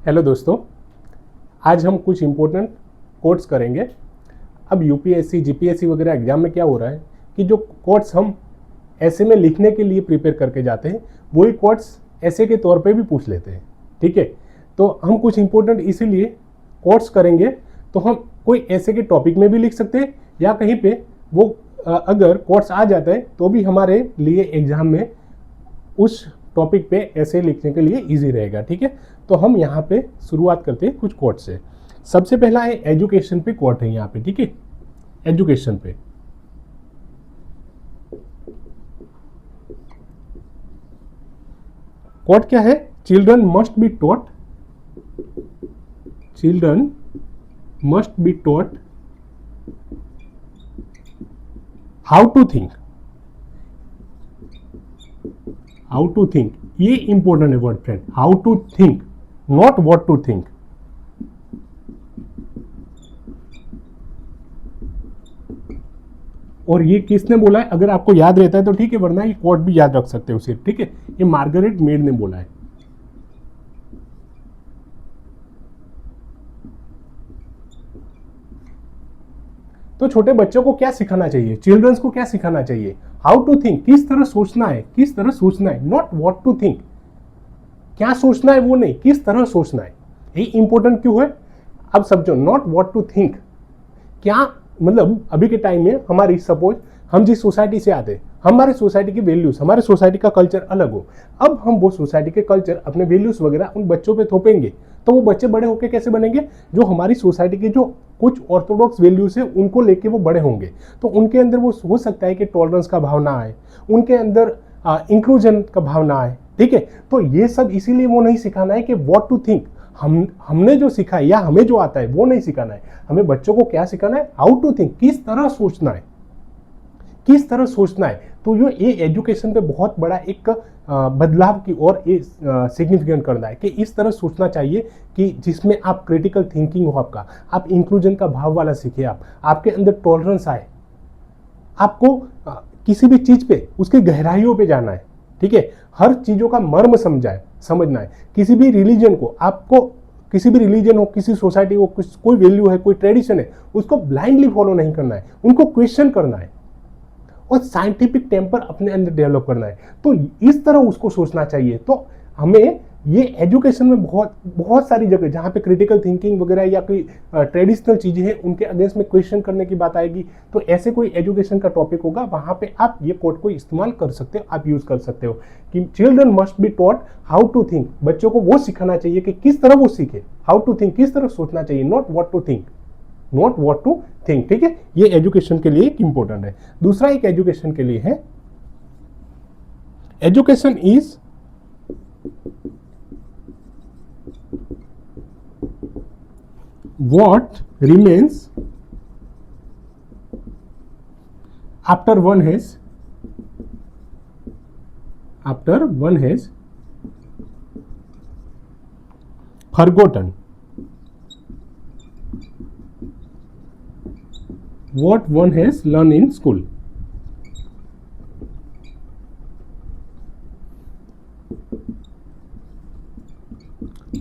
Hello दोस्तों, आज हम कुछ इम्पोर्टेंट कोट्स करेंगे। अब यूपीएससी जीपीएससी वगैरह एग्जाम में क्या हो रहा है कि जो कोट्स हम ऐसे में लिखने के लिए प्रिपेयर करके जाते हैं वही कोट्स ऐसे के तौर पे भी पूछ लेते हैं। ठीक है, तो हम कुछ इम्पोर्टेंट इसीलिए कोट्स करेंगे, तो हम कोई ऐसे के टॉपिक में भी लिख सकते हैं या कहीं पे वो अगर कोट्स आ जाता है तो भी हमारे लिए एग्जाम में उस टॉपिक पे ऐसे लिखने के लिए इजी रहेगा। ठीक है, तो हम यहाँ पे शुरुआत करते हैं कुछ कोट से। सबसे पहला है एजुकेशन पे कोट है यहाँ पे। ठीक है, एजुकेशन पे कोट क्या है? Children must be taught, children must be taught how to think, how to think, ये इंपॉर्टेंट है word friend. How to think, not what to think. और ये किसने बोला है? अगर आपको याद रहता है तो ठीक है, वरना ये कोट भी याद रख सकते हो सिर्फ। ठीक है, ये मार्गरेट मीड ने बोला है। तो छोटे बच्चों को क्या सिखाना चाहिए? चिल्ड्रंस को क्या सिखाना चाहिए? हाउ टू थिंक, किस तरह सोचना है, किस तरह सोचना है, नॉट व्हाट टू थिंक। क्या सोचना है वो नहीं, किस तरह सोचना है। ये इंपॉर्टेंट क्यों है? अब समझो, नॉट व्हाट टू थिंक क्या मतलब? अभी के टाइम में हमारी सपोज हम जिस सोसाइटी से आते हैं, हमारे सोसाइटी की वैल्यूज, हमारे सोसाइटी का कल्चर अलग हो। अब हम वो सोसाइटी के कल्चर, अपने वैल्यूज वगैरह उन बच्चों पे थोपेंगे तो वो बच्चे बड़े होकर कैसे बनेंगे? जो हमारी सोसाइटी के जो कुछ ऑर्थोडॉक्स वैल्यूज है उनको लेके वो बड़े होंगे। तो उनके अंदर वो हो सकता है कि टॉलरेंस का भावना आए, उनके अंदर इंक्लूजन का भावना आए। ठीक है, तो ये सब इसीलिए वो नहीं सिखाना है कि व्हाट टू थिंक। हमने जो सीखा है या हमें जो आता है वो नहीं सिखाना है। हमें बच्चों को क्या सिखाना है? हाउ टू थिंक, किस तरह सोचना है, किस तरह सोचना है। तो ये एजुकेशन पे बहुत बड़ा एक बदलाव की ओर सिग्निफिकेंट करना है कि इस तरह सोचना चाहिए कि जिसमें आप क्रिटिकल थिंकिंग हो, आपका आप इंक्लूजन का भाव वाला सीखे, आपके अंदर टॉलरेंस आए, आपको किसी भी चीज पे उसकी गहराइयों पे जाना है। ठीक है, हर चीजों का मर्म समझना है। किसी भी रिलीजन को आपको, किसी भी रिलीजन हो, किसी सोसाइटी को कोई वैल्यू है, कोई ट्रेडिशन है, उसको ब्लाइंडली फॉलो नहीं करना है, उनको क्वेश्चन करना है और साइंटिफिक टेम्पर अपने अंदर डेवलप करना है। तो इस तरह उसको सोचना चाहिए। तो हमें ये एजुकेशन में बहुत सारी जगह जहाँ पे क्रिटिकल थिंकिंग वगैरह या कोई ट्रेडिशनल चीजें हैं उनके अगेंस्ट में क्वेश्चन करने की बात आएगी। तो ऐसे कोई एजुकेशन का टॉपिक होगा, वहां पे आप ये कोट को इस्तेमाल कर सकते हो, आप यूज कर सकते हो कि children must be taught how to think. बच्चों को वो सिखाना चाहिए कि किस तरह वो सीखे, हाउ टू थिंक, किस तरह सोचना चाहिए, not what to think, not what to think. ठीक है, ये एजुकेशन के लिए एक इंपॉर्टेंट है। दूसरा एक एजुकेशन के लिए है, education is what remains after one has forgotten what one has learned in school।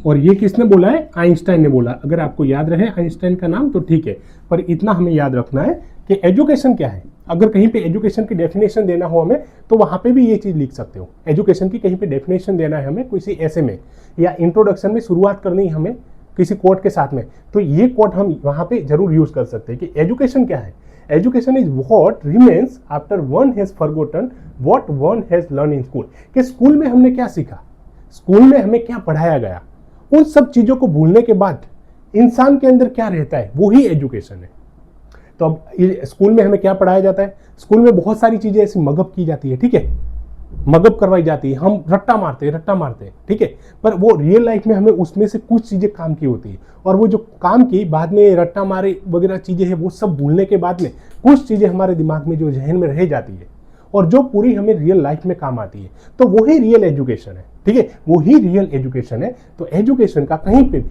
और ये किसने बोला है? आइंस्टाइन ने बोला। अगर आपको याद रहे आइंस्टाइन का नाम तो ठीक है, पर इतना हमें याद रखना है कि एजुकेशन क्या है। अगर कहीं पे एजुकेशन की डेफिनेशन देना हो हमें, तो वहां पे भी ये चीज लिख सकते हो। एजुकेशन की कहीं पे डेफिनेशन देना है हमें किसी ऐसे में, या इंट्रोडक्शन में शुरुआत करनी है हमें किसी कोट के साथ में, तो ये कोट हम वहां पे जरूर यूज कर सकते हैं कि एजुकेशन क्या है। Education is what remains after one has forgotten what one has learn in school. कि स्कूल में हमने क्या सीखा, स्कूल में हमें क्या पढ़ाया गया, उन सब चीजों को भूलने के बाद इंसान के अंदर क्या रहता है, वो ही एजुकेशन है। तो अब स्कूल में हमें क्या पढ़ाया जाता है? स्कूल में बहुत सारी चीजें ऐसी मगअप की जाती है। ठीक है, मगअप करवाई जाती है, हम रट्टा मारते हैं। ठीक है, पर वो रियल लाइफ में हमें उसमें से कुछ चीजें काम की होती है, और वो जो काम की बाद में रट्टा मारे वगैरह चीजें हैं, वो सब भूलने के बाद में कुछ चीजें हमारे दिमाग में जो जहन में रह जाती है और जो पूरी हमें रियल लाइफ में काम आती है। तो वही रियल एजुकेशन है। ठीक है, वही रियल एजुकेशन है। तो एजुकेशन का कहीं पे भी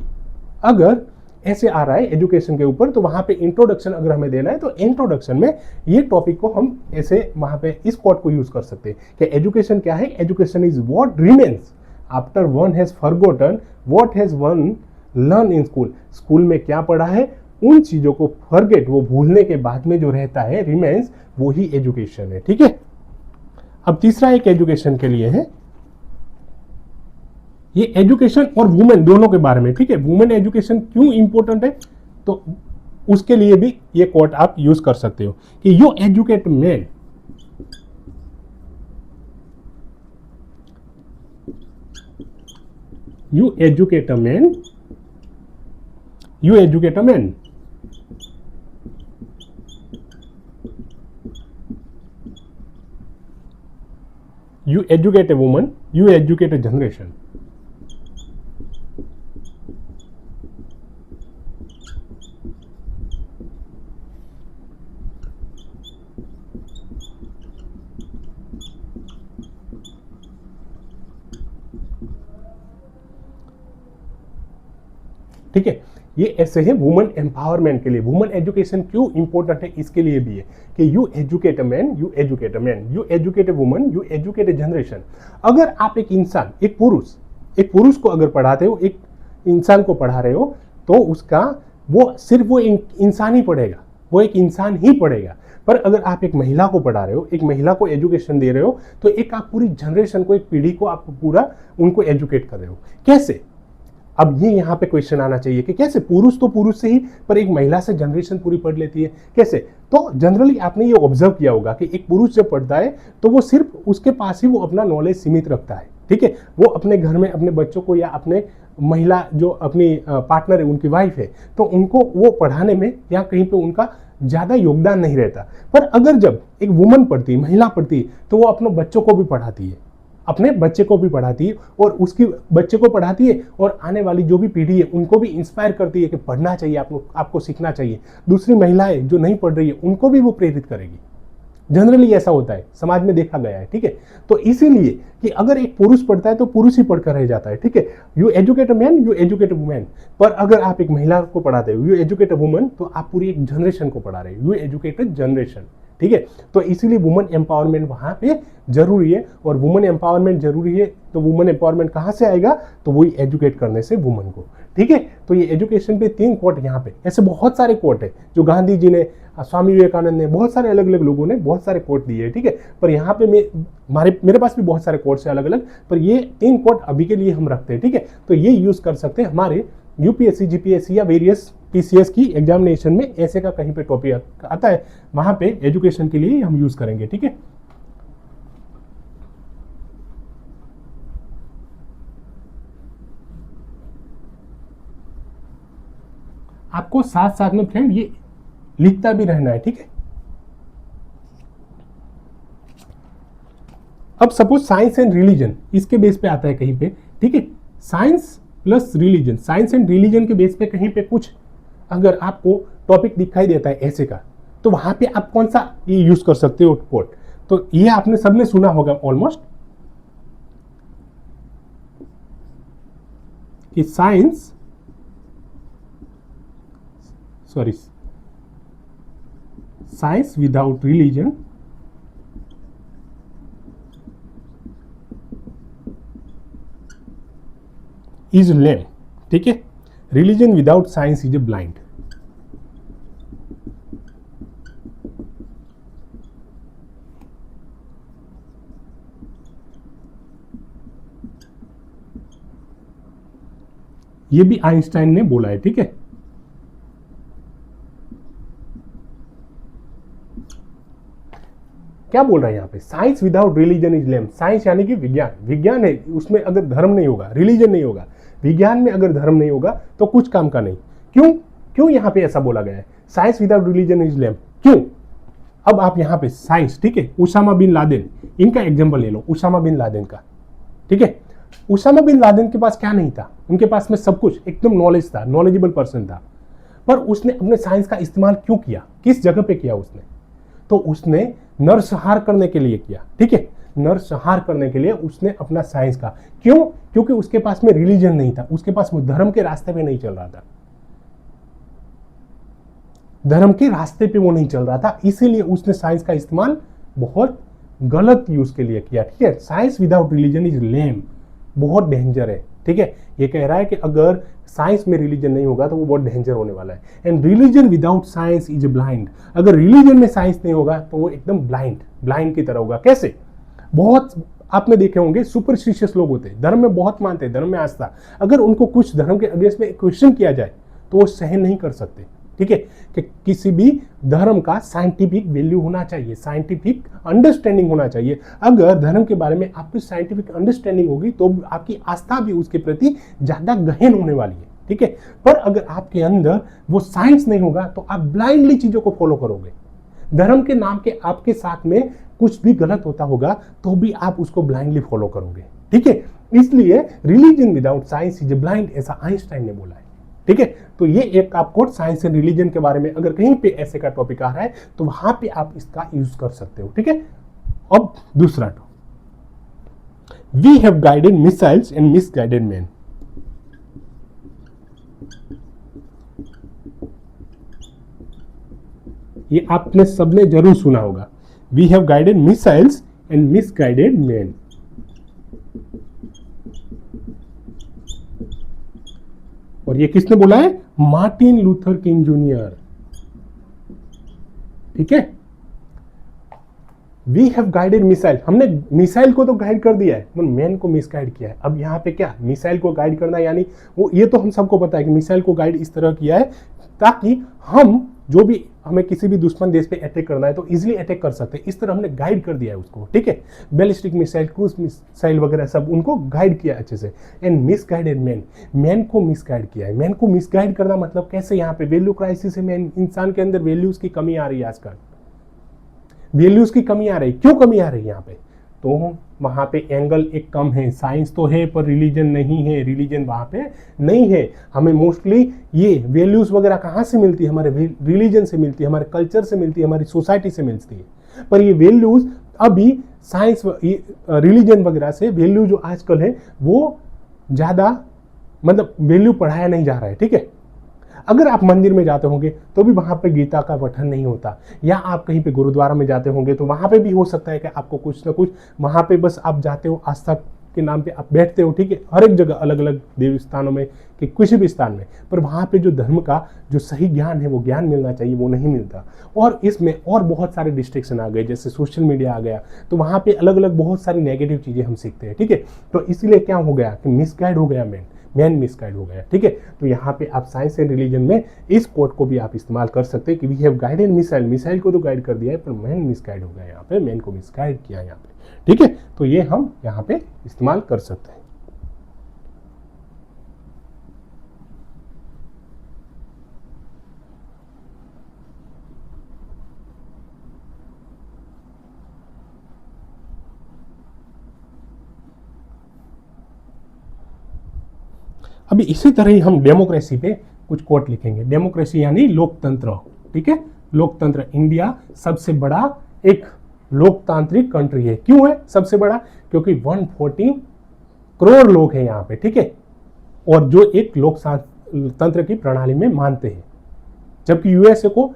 अगर ऐसे आ रहा है एजुकेशन के ऊपर, तो वहां पे इंट्रोडक्शन अगर हमें देना है तो इंट्रोडक्शन में ये टॉपिक को हम ऐसे वहां पे इस कोट को यूज कर सकते हैं कि एजुकेशन क्या है? Education is what remains after one has forgotten what has one learn in school. School में क्या पढ़ा है, उन चीजों को फॉरगेट, वो भूलने के बाद में जो रहता है रिमेन्स, वो ही एजुकेशन है। ठीक है, अब तीसरा एक एजुकेशन के लिए है, ये एजुकेशन और वुमेन दोनों के बारे में। ठीक है, वुमेन एजुकेशन क्यों इंपॉर्टेंट है, तो उसके लिए भी ये कोट आप यूज कर सकते हो कि you educate man, you educate a man, you educate a man, you educate a woman, you educate a generation। ठीक है, ये ऐसे है वुमेन एम्पावरमेंट के लिए। वुमेन एजुकेशन क्यों इंपॉर्टेंट है, इसके लिए भी है कि you educate a man, you educate a man, you educate a woman, you educate a generation. अगर आप एक इंसान, एक पुरुष को अगर पढ़ाते हो, एक इंसान को पढ़ा रहे हो, तो उसका वो सिर्फ वो इंसान ही पढ़ेगा, वो एक इंसान ही पढ़ेगा। पर अगर आप एक महिला को पढ़ा रहे हो, एक महिला को एजुकेशन दे रहे हो, तो एक आप पूरी जनरेशन को, एक पीढ़ी को आप पूरा उनको एजुकेट कर रहे हो। कैसे? अब ये यहाँ पे क्वेश्चन आना चाहिए कि कैसे, पुरुष तो पुरुष से ही, पर एक महिला से जनरेशन पूरी पढ़ लेती है, कैसे? तो जनरली आपने ये ऑब्जर्व किया होगा कि एक पुरुष जब पढ़ता है तो वो सिर्फ उसके पास ही वो अपना नॉलेज सीमित रखता है। ठीक है, वो अपने घर में अपने बच्चों को या अपने महिला जो अपनी पार्टनर है, उनकी वाइफ है, तो उनको वो पढ़ाने में या कहीं पे उनका ज्यादा योगदान नहीं रहता। पर अगर जब एक वुमन पढ़ती है, महिला पढ़ती है, तो वो अपने बच्चों को भी पढ़ाती है, अपने बच्चे को भी पढ़ाती है, और उसकी बच्चे को पढ़ाती है, और आने वाली जो भी पीढ़ी है उनको भी इंस्पायर करती है कि पढ़ना चाहिए, आपको सीखना चाहिए। दूसरी महिलाएं जो नहीं पढ़ रही है उनको भी वो प्रेरित करेगी। जनरली ऐसा होता है, समाज में देखा गया है। ठीक है, तो इसीलिए कि अगर एक पुरुष पढ़ता है तो पुरुष ही पढ़कर रह जाता है। ठीक है, you educate a man, you educate a women. पर अगर आप एक महिला को पढ़ाते हो, यू एजुकेट अ वुमन, तो आप पूरी एक जनरेशन को पढ़ा रहे हो, यू एजुकेट अ जनरेशन। ठीक है, तो इसीलिए वुमन एम्पावरमेंट वहां पे जरूरी है, और वुमन एम्पावरमेंट जरूरी है। तो वुमन एम्पावरमेंट कहां से आएगा, तो वही एजुकेट करने से वुमन को। ठीक है, तो ये एजुकेशन पे 3 कोट यहाँ पे, ऐसे बहुत सारे कोट है जो गांधी जी ने, स्वामी विवेकानंद ने, बहुत सारे अलग अलग लोगों ने बहुत सारे कोट दिए है। ठीक है, पर यहाँ पे मेरे पास भी बहुत सारे कोट्स है अलग अलग, पर ये 3 कोट अभी के लिए हम रखते हैं। ठीक है, तो ये यूज कर सकते हैं हमारे यूपीएससी, जीपीएससी या वेरियस पीसीएस की एग्जामिनेशन में, ऐसे का कहीं पे टॉपिक आता है, वहां पे एजुकेशन के लिए हम यूज करेंगे। ठीक है, आपको साथ साथ में फ्रेंड ये लिखता भी रहना है। ठीक है, अब सपोज साइंस एंड रिलीजन इसके बेस पे आता है कहीं पे। ठीक है, science plus religion, science and religion के बेस पे कहीं पे कुछ अगर आपको टॉपिक दिखाई देता है ऐसे का, तो वहां पे आप कौन सा ये यूज कर सकते हो कोट। तो ये आपने सबने सुना होगा ऑलमोस्ट, कि साइंस विदाउट रिलीजन इज लेम। ठीक है, religion without science is a blind. ये भी आइंस्टाइन ने बोला है। ठीक है, क्या बोल रहा है यहाँ पे, science without religion is lame. Science यानी कि विज्ञान, विज्ञान है, उसमें अगर धर्म नहीं होगा, रिलीजन नहीं होगा, विज्ञान में अगर धर्म नहीं होगा तो कुछ काम का नहीं। क्यों यहाँ पे ऐसा बोला गया है, साइंस विदाउट रिलीजन इज लेम, क्यों? अब आप यहाँ पे साइंस, ठीक है, उसामा बिन लादेन, इनका एग्जाम्पल ले लो, उसामा बिन लादेन का। ठीक है, उसामा बिन लादेन के पास क्या नहीं था, उनके पास में सब कुछ, एकदम नॉलेज था, नॉलेजेबल पर्सन था, पर उसने अपने साइंस का इस्तेमाल क्यों किया, किस जगह पे किया उसने? तो उसने नरसंहार करने के लिए किया। ठीक है, नरसंहार करने के लिए उसने अपना साइंस का, क्यों? क्योंकि उसके पास में रिलीजन नहीं था, उसके पास में धर्म के रास्ते पे नहीं चल रहा था, धर्म के रास्ते पे वो नहीं चल रहा था, इसीलिए उसने साइंस का इस्तेमाल बहुत गलत यूज के लिए किया। ठीक है, साइंस विदाउट रिलीजन इज लेम, बहुत डेंजर है, ठीक है। ये कह रहा है कि अगर साइंस में रिलीजन नहीं होगा तो वो बहुत डेंजर होने वाला है। And religion without science is blind, अगर रिलीजन में साइंस नहीं होगा तो वो एकदम ब्लाइंड की तरह होगा। कैसे? बहुत आपने देखे होंगे सुपरस्टिशियस लोग होते हैं, धर्म में बहुत मानते हैं, धर्म में आस्था, अगर उनको कुछ धर्म के अगेंस्ट में क्वेश्चन किया जाए तो वो सहन नहीं कर सकते, ठीक है। कि किसी भी धर्म का साइंटिफिक वैल्यू होना चाहिए, साइंटिफिक अंडरस्टैंडिंग होना चाहिए। अगर धर्म के बारे में आपकी साइंटिफिक अंडरस्टैंडिंग होगी तो आपकी आस्था भी उसके प्रति ज्यादा गहन होने वाली है, ठीक है। पर अगर आपके अंदर वो साइंस नहीं होगा तो आप ब्लाइंडली चीजों को फॉलो करोगे। धर्म के नाम के आपके साथ में कुछ भी गलत होता होगा तो भी आप उसको ब्लाइंडली फॉलो करोगे, ठीक है। इसलिए religion without science is blind, ऐसा आइंस्टाइन ने बोला है, ठीक है। तो ये एक आपको साइंस एंड रिलीजन के बारे में अगर कहीं पे ऐसे का टॉपिक आ रहा है तो वहां पे आप इसका यूज कर सकते हो, ठीक है। अब दूसरा topic, we have guided missiles and misguided man. ये आपने सबने जरूर सुना होगा, we have guided missiles and misguided man. और ये किसने बोला है? मार्टिन लूथर किंग जूनियर, ठीक है। वी हैव गाइडेड मिसाइल, हमने मिसाइल को तो गाइड कर दिया है, मैन को मिसगाइड किया है। अब यहाँ पे क्या, मिसाइल को गाइड करना यानी वो, ये तो हम सबको पता है कि मिसाइल को गाइड इस तरह किया है ताकि हम जो भी हमें किसी भी दुश्मन देश पे अटैक करना है तो इजीली अटैक कर सकते हैं, इस तरह हमने गाइड कर दिया है उसको, ठीक है। बैलिस्टिक मिसाइल, क्रूज मिसाइल वगैरह सब उनको गाइड किया अच्छे से। एंड मिसगाइडेड मैन, मैन को मिसगाइड किया है। मैन को मिसगाइड करना मतलब कैसे? यहाँ पे वैल्यू क्राइसिस है, मैन, इंसान के अंदर वैल्यूज की कमी आ रही है आजकल, वैल्यूज की कमी आ रही। क्यों कमी आ रही है यहाँ पे? तो वहां पे एंगल एक कम है, साइंस तो है पर रिलीजन नहीं है, रिलीजन वहां पे नहीं है। हमें मोस्टली ये वैल्यूज वगैरह कहाँ से मिलती है? हमारे रिलीजन से मिलती है, हमारे कल्चर से मिलती है, हमारी सोसाइटी से मिलती है। पर ये वैल्यूज अभी साइंस रिलीजन वगैरह से वैल्यू जो आजकल है वो ज्यादा मतलब वैल्यू पढ़ाया नहीं जा रहा है, ठीक है। अगर आप मंदिर में जाते होंगे तो भी वहां पे गीता का पठन नहीं होता, या आप कहीं पे गुरुद्वारा में जाते होंगे तो वहां पे भी हो सकता है कि आपको कुछ ना कुछ वहां पे बस आप जाते हो, आस्था के नाम पे आप बैठते हो, ठीक है। हर एक जगह अलग अलग देवी स्थानों में कि किसी भी स्थान में, पर वहां पे जो धर्म का जो सही ज्ञान है वो ज्ञान मिलना चाहिए वो नहीं मिलता। और इसमें और बहुत सारे डिस्ट्रैक्शन आ गए, जैसे सोशल मीडिया आ गया, तो वहां पे अलग अलग बहुत सारी नेगेटिव चीजें हम सीखते हैं, ठीक है। तो इसलिए क्या हो गया कि मिसगाइड हो गया, मैन मिसगाइड हो गया, ठीक है। तो यहाँ पे आप साइंस एंड रिलीजन में इस कोड को भी आप इस्तेमाल कर सकते हैं कि we have guided missile, missile को तो गाइड कर दिया है पर मैन मिसगाइड हो गया, यहाँ पे मैन को मिसगाइड किया यहाँ पे, ठीक है। तो ये हम यहाँ पे इस्तेमाल कर सकते हैं। अभी इसी तरह ही हम डेमोक्रेसी पे कुछ कोट लिखेंगे। डेमोक्रेसी यानी लोकतंत्र, ठीक है। लोकतंत्र, इंडिया सबसे बड़ा एक लोकतांत्रिक कंट्री है। क्यों है सबसे बड़ा? क्योंकि 140 करोड़ लोग हैं यहाँ पे, ठीक है। और जो एक लोकतंत्र की प्रणाली में मानते हैं, जबकि यूएसए को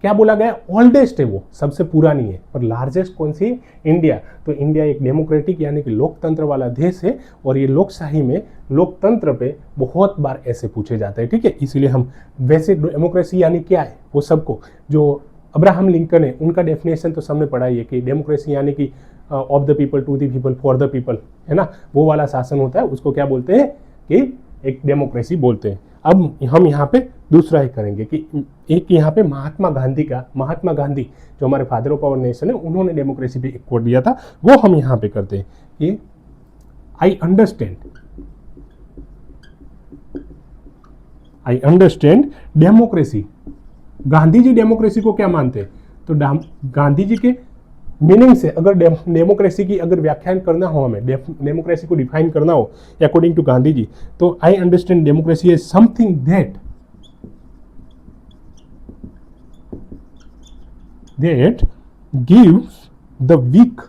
क्या बोला गया? ओल्डेस्ट है, वो सबसे पुरानी है। और लार्जेस्ट कौन सी? इंडिया। तो इंडिया एक डेमोक्रेटिक यानी कि लोकतंत्र वाला देश है, और ये लोकशाही में लोकतंत्र पे बहुत बार ऐसे पूछे जाते हैं, ठीक है। इसलिए हम वैसे डेमोक्रेसी यानी क्या है वो सबको, जो अब्राहम लिंकन है उनका डेफिनेशन तो सबने पढ़ा ही है कि डेमोक्रेसी यानी कि of the people, to the people, for the people, है ना। वो वाला शासन होता है, उसको क्या बोलते हैं? कि एक डेमोक्रेसी बोलते हैं। अब हम यहाँ पे दूसरा ही करेंगे कि एक यहाँ पे महात्मा गांधी जो हमारे फादर ऑफ आवर नेशन है, उन्होंने डेमोक्रेसी पे एक कोट दिया था, वो हम यहाँ पे करते हैं कि I understand democracy. Gandhi ji democracy को क्या मानते हैं? तो गांधी जी के मीनिंग से अगर डेमोक्रेसी की अगर व्याख्यान करना हो, हमें डेमोक्रेसी को डिफाइन करना हो अकॉर्डिंग टू गांधी जी, तो आई understand democracy is something that gives the weak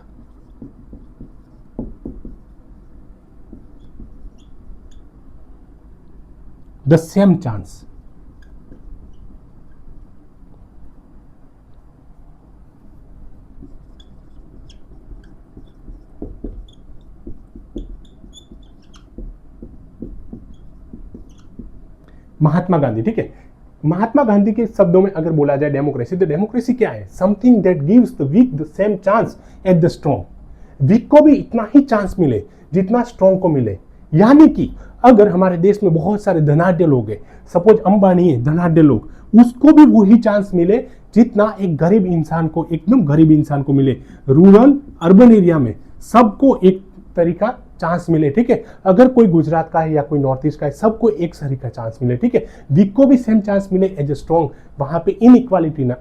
the same chance. Mahatma Gandhi, ठीक है। महात्मा गांधी के शब्दों में अगर बोला जाए डेमोक्रेसी, तो डेमोक्रेसी क्या है? Something that gives the weak the same chance at the strong. Weak को भी इतना ही चांस मिले जितना स्ट्रॉन्ग को मिले। यानी कि अगर हमारे देश में बहुत सारे धनाढ्य लोग हैं, सपोज अंबानी है, धनाढ्य लोग, उसको भी वही चांस मिले जितना एक गरीब इंसान को, एकदम गरीब इंसान को मिले। रूरल अर्बन एरिया में सबको एक तरीका चांस मिले, ठीक है। अगर कोई गुजरात का है या कोई नॉर्थ ईस्ट का है, सबको एक सही का चांस मिले, ठीक है। वीक को भी सेम चांस मिले एज ए स्ट्रॉन्ग। वहां पे इनइक्वालिटी ना,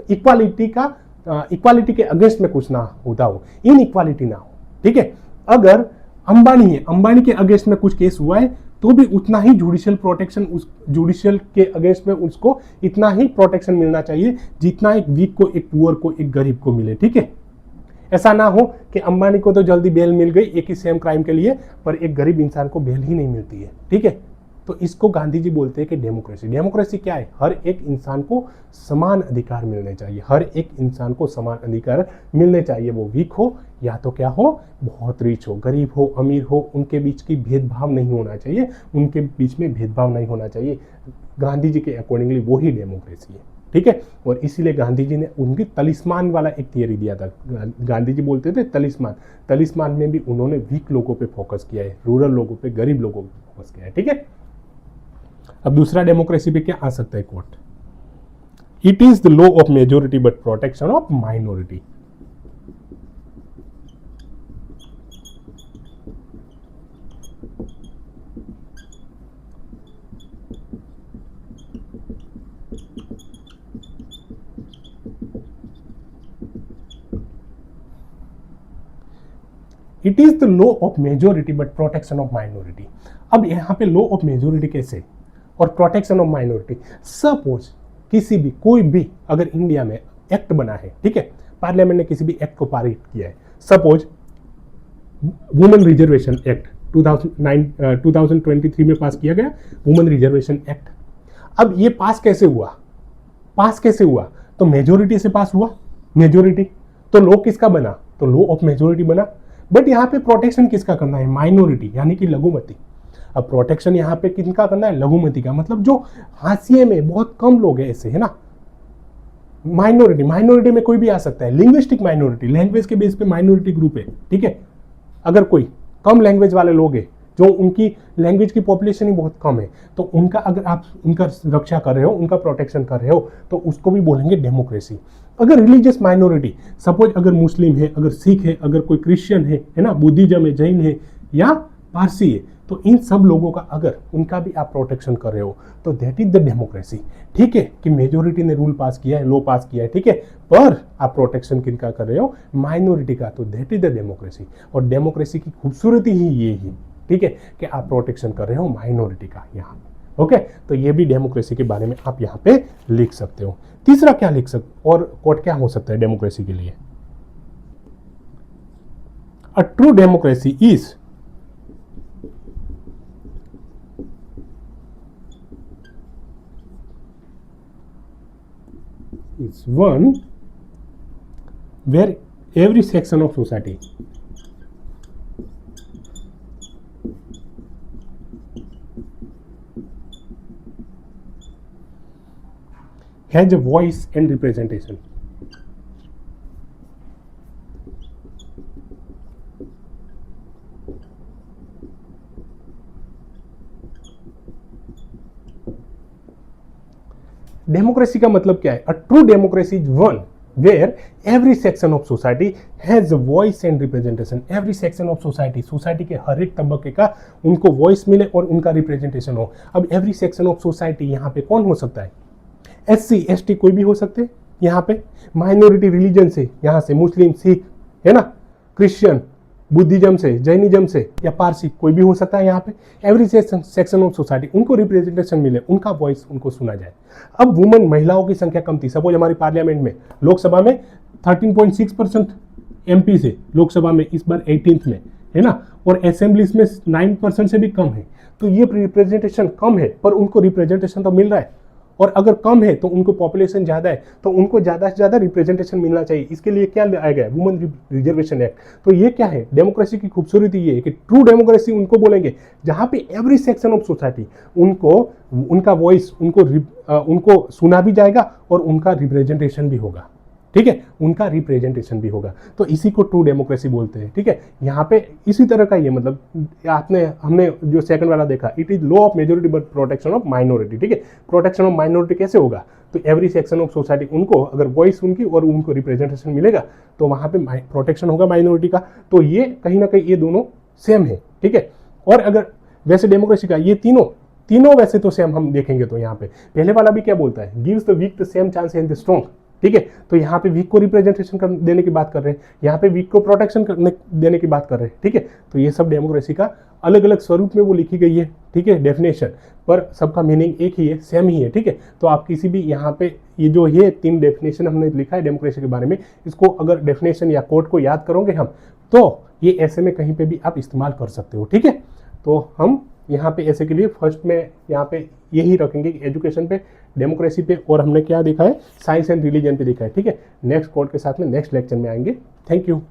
इक्वालिटी के अगेंस्ट में कुछ ना होता हो, इनइक्वालिटी ना हो, ठीक है। अगर अंबानी है, अंबानी के अगेंस्ट में कुछ केस हुआ है तो भी उतना ही जुडिशियल प्रोटेक्शन, उस जुडिशियल के अगेंस्ट में उसको इतना ही प्रोटेक्शन मिलना चाहिए जितना एक वीक को, एक पुअर को, एक गरीब को मिले, ठीक है। ऐसा ना हो कि अंबानी को तो जल्दी बेल मिल गई एक ही सेम क्राइम के लिए, पर एक गरीब इंसान को बेल ही नहीं मिलती है, ठीक है। तो इसको गांधी जी बोलते हैं कि डेमोक्रेसी। डेमोक्रेसी क्या है? हर एक इंसान को समान अधिकार मिलने चाहिए, हर एक इंसान को समान अधिकार मिलने चाहिए। वो वीक हो या तो क्या हो, बहुत रिच हो, गरीब हो, अमीर हो, उनके बीच की भेदभाव नहीं होना चाहिए, उनके बीच में भेदभाव नहीं होना चाहिए। गांधी जी के अकॉर्डिंगली वही डेमोक्रेसी है, ठीक है। और इसीलिए गांधी जी ने उनकी तलिस्मान वाला एक थियरी दिया था। गांधी जी बोलते थे तलिस्मान, तलिस्मान में भी उन्होंने वीक लोगों पे फोकस किया है, रूरल लोगों पे, गरीब लोगों पे फोकस किया है, ठीक है। अब दूसरा डेमोक्रेसी पे क्या आ सकता है quote? It is the law of majority but protection of minority. It is the law of majority but protection of minority. अब यहां पे लॉ ऑफ मेजोरिटी कैसे और प्रोटेक्शन ऑफ माइनॉरिटी? सपोज किसी भी, कोई भी अगर इंडिया में एक्ट बना है, ठीक है, पार्लियामेंट ने किसी भी एक्ट को पारित किया है, सपोज वुमेन रिजर्वेशन एक्ट 2023 में पास किया गया, वुमेन रिजर्वेशन एक्ट। अब ये पास कैसे हुआ? पास कैसे हुआ? तो मेजोरिटी से पास हुआ, मेजोरिटी। तो लॉ किसका बना? तो लॉ ऑफ मेजोरिटी बना। बट यहाँ पे प्रोटेक्शन किसका करना है? माइनॉरिटी, यानी कि लघुमती। अब प्रोटेक्शन यहाँ पे किनका करना है? लघुमती का, मतलब जो हाशिए में बहुत कम लोग हैं ऐसे, है ना। माइनॉरिटी, माइनॉरिटी में कोई भी आ सकता है। लिंग्विस्टिक माइनॉरिटी, लैंग्वेज के बेस पे माइनॉरिटी ग्रुप है, ठीक है। अगर कोई कम लैंग्वेज वाले लोग हैं, जो उनकी लैंग्वेज की पॉपुलेशन ही बहुत कम है, तो उनका अगर आप उनका रक्षा कर रहे हो, उनका प्रोटेक्शन कर रहे हो, तो उसको भी बोलेंगे डेमोक्रेसी। अगर रिलीजियस माइनॉरिटी, सपोज अगर मुस्लिम है, अगर सिख है, अगर कोई क्रिश्चियन है ना, बुद्धिज्म है, जैन है या पारसी है, तो इन सब लोगों का अगर उनका भी आप प्रोटेक्शन कर रहे हो, तो दैट इज द डेमोक्रेसी, ठीक है। कि मेजोरिटी ने रूल पास किया है, लॉ पास किया है, ठीक है, पर आप प्रोटेक्शन किनका कर रहे हो? माइनॉरिटी का। तो दैट इज द डेमोक्रेसी। और डेमोक्रेसी की खूबसूरती ही ये ही, ठीक है, कि आप प्रोटेक्शन कर रहे हो माइनॉरिटी का यहाँ पे, ओके। तो ये भी डेमोक्रेसी के बारे में आप यहाँ पे लिख सकते हो। तीसरा क्या लिख सकते, और कोट क्या हो सकता है डेमोक्रेसी के लिए? अ true democracy is one where every section of society has a voice and representation. Democracy का मतलब क्या है? A true democracy is one where every section of society has a voice and representation. Every section of society, society के हर एक तबके का उनको वॉइस मिले और उनका रिप्रेजेंटेशन हो। अब एवरी सेक्शन ऑफ सोसाइटी यहाँ पे कौन हो सकता है? SC ST कोई भी हो सकते हैं यहाँ पे। माइनॉरिटी रिलीजन से, यहाँ से मुस्लिम, सिख, है ना, क्रिश्चियन, बुद्धिज्म से, जैनिज्म से या पारसी, कोई भी हो सकता है यहाँ पे। एवरी सेक्शन ऑफ सोसाइटी, उनको रिप्रेजेंटेशन मिले, उनका वॉइस उनको सुना जाए। अब वुमेन, महिलाओं की संख्या कम थी, सपोज हमारी पार्लियामेंट में, लोकसभा में 13.6% MP से, लोकसभा में इस बार 18th में, है ना, और असेंबलीज में 9% से भी कम है। तो ये रिप्रेजेंटेशन कम है, पर उनको रिप्रेजेंटेशन तो मिल रहा है। और अगर कम है तो उनको पॉपुलेशन ज़्यादा है तो उनको ज़्यादा से ज़्यादा रिप्रेजेंटेशन मिलना चाहिए। इसके लिए क्या लाया गया है? Women reservation act. तो ये क्या है? डेमोक्रेसी की खूबसूरती ये है कि ट्रू डेमोक्रेसी उनको बोलेंगे जहाँ पे एवरी सेक्शन ऑफ सोसाइटी उनको उनका वॉइस उनको सुना भी जाएगा और उनका रिप्रेजेंटेशन भी होगा। ठीक है, उनका रिप्रेजेंटेशन भी होगा। तो इसी को ट्रू डेमोक्रेसी बोलते हैं। ठीक है, यहाँ पे इसी तरह का ये मतलब हमने जो सेकंड वाला देखा, it is law of majority but protection of minority. ठीक है, प्रोटेक्शन ऑफ माइनॉरिटी कैसे होगा? तो एवरी सेक्शन ऑफ सोसाइटी उनको अगर वॉइस उनकी और उनको रिप्रेजेंटेशन मिलेगा तो वहां पे प्रोटेक्शन होगा माइनॉरिटी का। तो ये कहीं ना कहीं ये दोनों सेम है। ठीक है, और अगर वैसे डेमोक्रेसी का ये तीनों वैसे तो सेम हम देखेंगे तो यहाँ पे पहले वाला भी क्या बोलता है? Gives the weak the same chance and the strong. ठीक है, तो यहाँ पे वीक को रिप्रेजेंटेशन देने की बात कर रहे हैं, यहाँ पे वीक को प्रोटेक्शन देने की बात कर रहे हैं। ठीक है, तो ये सब डेमोक्रेसी का अलग अलग स्वरूप में वो लिखी गई है। ठीक है, डेफिनेशन पर सबका मीनिंग एक ही है, सेम ही है। ठीक है, तो आप किसी भी यहाँ पे ये जो ये 3 डेफिनेशन हमने लिखा है डेमोक्रेसी के बारे में, इसको अगर डेफिनेशन या कोड को याद करोगे हम तो ये ऐसे में कहीं पे भी आप इस्तेमाल कर सकते हो। ठीक है, तो हम यहाँ पे ऐसे के लिए फर्स्ट में यहाँ पे यही रखेंगे कि एजुकेशन पे, डेमोक्रेसी पे, और हमने क्या देखा है? साइंस एंड रिलीजन पे देखा है। ठीक है, नेक्स्ट कोड के साथ में नेक्स्ट लेक्चर में आएंगे। Thank you.